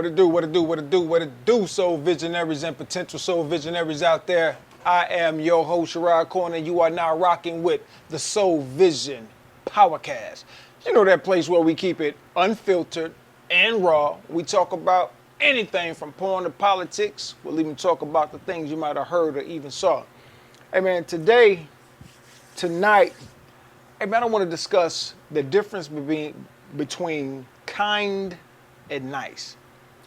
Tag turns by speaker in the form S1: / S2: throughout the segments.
S1: What it do, what it do, what it do, what it do, soul visionaries and potential soul visionaries out there. I am your host, Sherrod Corner, and you are now rocking with the Soul Vision Powercast. You know that place where we keep it unfiltered and raw. We talk about anything from porn to politics. We'll even talk about the things you might have heard or even saw. Hey man, tonight, hey man, I want to discuss the difference between kind and nice.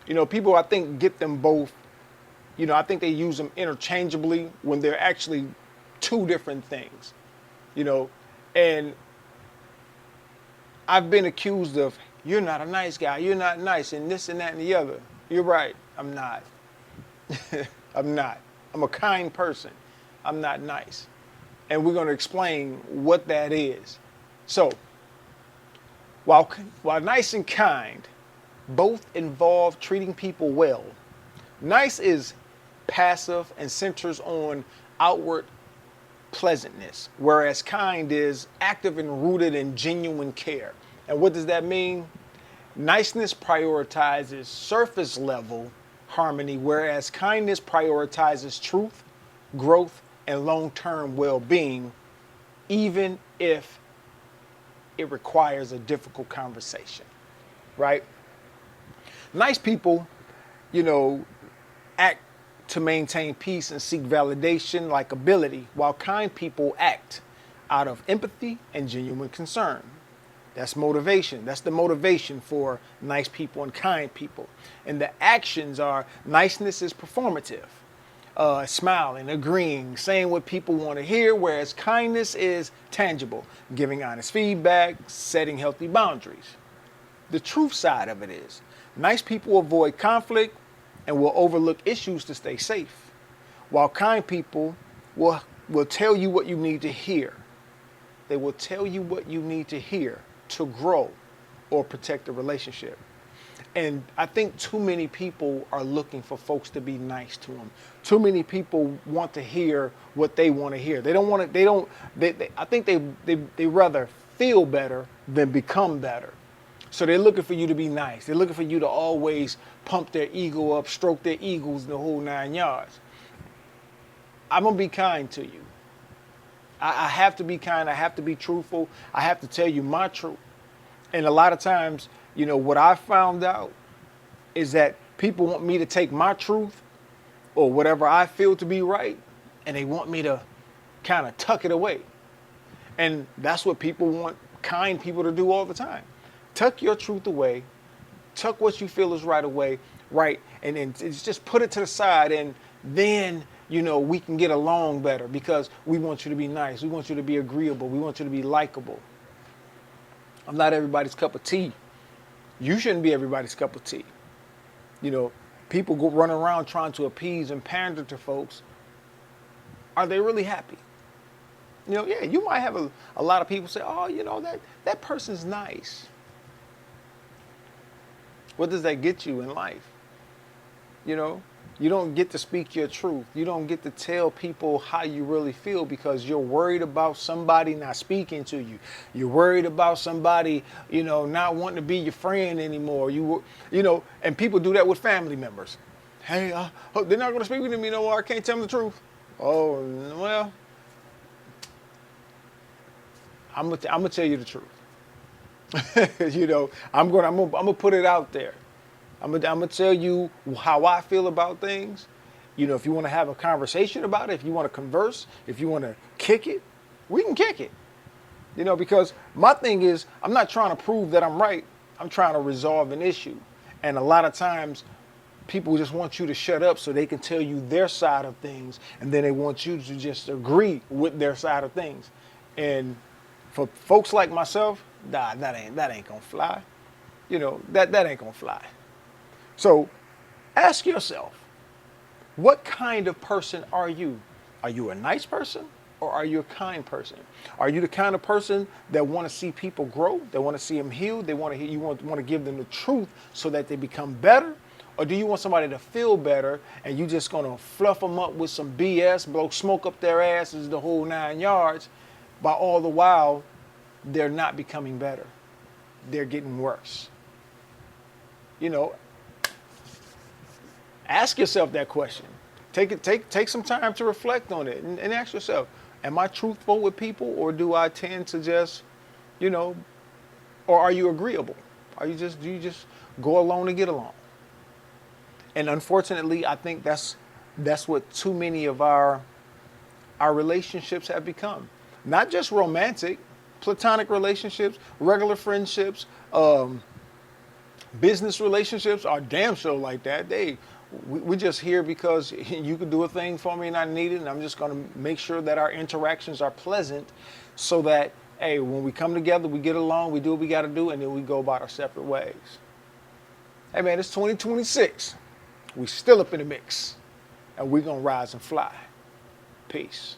S1: You know, people I think get them both, I think they use them interchangeably when they're actually two different things, and I've been accused of, you're not a nice guy, you're not nice, and this and that and the other. You're right, I'm not. I'm not. I'm a kind person. I'm not nice. And we're going to explain what that is. So, while nice and kind both involve treating people well, nice is passive and centers on outward pleasantness, whereas kind is active and rooted in genuine care. And what does that mean? Niceness prioritizes surface level harmony, whereas kindness prioritizes truth, growth, and long-term well-being, even if it requires a difficult conversation, right? Nice people, act to maintain peace and seek validation, likability, while kind people act out of empathy and genuine concern. That's motivation. That's the motivation for nice people and kind people. And the actions are, niceness is performative. Smiling, agreeing, saying what people want to hear, whereas kindness is tangible, giving honest feedback, setting healthy boundaries. The truth side of it is, nice people avoid conflict and will overlook issues to stay safe, while kind people will tell you what you need to hear. They will tell you what you need to hear to grow or protect the relationship. And I think too many people are looking for folks to be nice to them. Too many people want to hear what they want to hear. They don't want to, I think they rather feel better than become better. So they're looking for you to be nice. They're looking for you to always pump their ego up, stroke their egos in the whole 9 yards. I'm going to be kind to you. I have to be kind. I have to be truthful. I have to tell you my truth. And a lot of times, what I found out is that people want me to take my truth or whatever I feel to be right, and they want me to kind of tuck it away. And that's what people want kind people to do all the time. Tuck your truth away, tuck what you feel is right away, right, and then just put it to the side, and then, we can get along better because we want you to be nice. We want you to be agreeable. We want you to be likable. I'm not everybody's cup of tea. You shouldn't be everybody's cup of tea. People go run around trying to appease and pander to folks. Are they really happy? Yeah, you might have a lot of people say, oh, that person's nice. What does that get you in life? You don't get to speak your truth. You don't get to tell people how you really feel because you're worried about somebody not speaking to you. You're worried about somebody, not wanting to be your friend anymore. And people do that with family members. Hey, they're not going to speak with me no more. I can't tell them the truth. Oh, well, I'm gonna tell you the truth. I'm gonna put it out there. I'm gonna tell you how I feel about things. If you want to have a conversation about it, if you want to converse, if you want to kick it, we can kick it. Because my thing is, I'm not trying to prove that I'm right. I'm trying to resolve an issue. And a lot of times, people just want you to shut up so they can tell you their side of things, and then they want you to just agree with their side of things. And for folks like myself, that ain't gonna fly. That ain't gonna fly. So ask yourself, what kind of person are you? Are you a nice person or are you a kind person? Are you the kind of person that want to see people grow? They want to see them healed. You want to give them the truth so that they become better? Or do you want somebody to feel better and you just going to fluff them up with some BS, blow smoke up their asses the whole 9 yards, but all the while they're not becoming better. They're getting worse. Ask yourself that question. Take some time to reflect on it and ask yourself, am I truthful with people, or do I tend to just, you know, or are you agreeable? Do you just go along to get along? And unfortunately, I think that's what too many of our relationships have become. Not just romantic, platonic relationships, regular friendships, business relationships are damn sure like that. We just here because you could do a thing for me and I need it, and I'm just going to make sure that our interactions are pleasant so that, hey, when we come together, we get along, we do what we got to do, and then we go about our separate ways. Hey, man, it's 2026. We still up in the mix, and we're going to rise and fly. Peace.